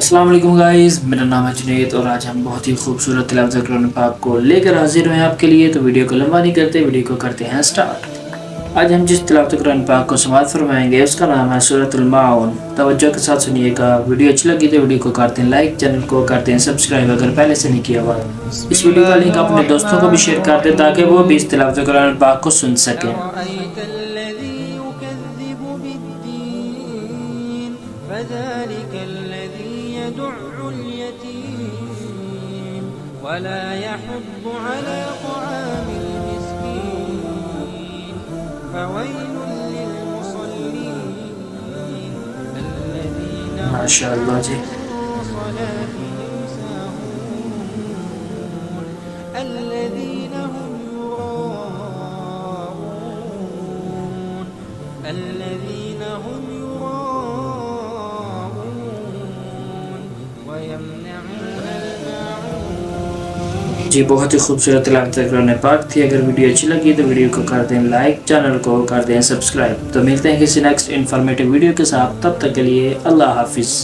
अस्सलाम वालेकुम गाइस, मेरा नाम है जुनैद और आज हम बहुत ही खूबसूरत तिलावत कुरान पाक को लेकर हाजिर हुए हैं आपके लिए। तो वीडियो को लंबा नहीं करते, वीडियो को करते हैं स्टार्ट। आज हम जिस तिलावत कुरान पाक को समाअत फरमाएंगे उसका नाम है सूरतुल माउन। तवज्जो के साथ सुनिएगा। वीडियो अच्छी लगी तो वीडियो को करते हैं लाइक, चैनल को करते हैं सब्सक्राइब अगर पहले से नहीं किया हुआ। इस वीडियो का लिंक अपने दोस्तों को भी शेयर कर दें ताकि वो भी इस तिलावत कुरान पाक को सुन सकें। فذلك الذي يدع اليتيم ولا يحض على طعام المسكين فويل للمصلين الذين هم माशाअल्लाह जी। عن صلاتهم ساهون الذين هم يراءون الذين هم जी बहुत ही खूबसूरत तिलावत कुरान पाक थी। अगर वीडियो अच्छी लगी तो वीडियो को कर दें लाइक, चैनल को कर दें सब्सक्राइब। तो मिलते हैं किसी नेक्स्ट इन्फॉर्मेटिव वीडियो के साथ, तब तक के लिए अल्लाह हाफिज़।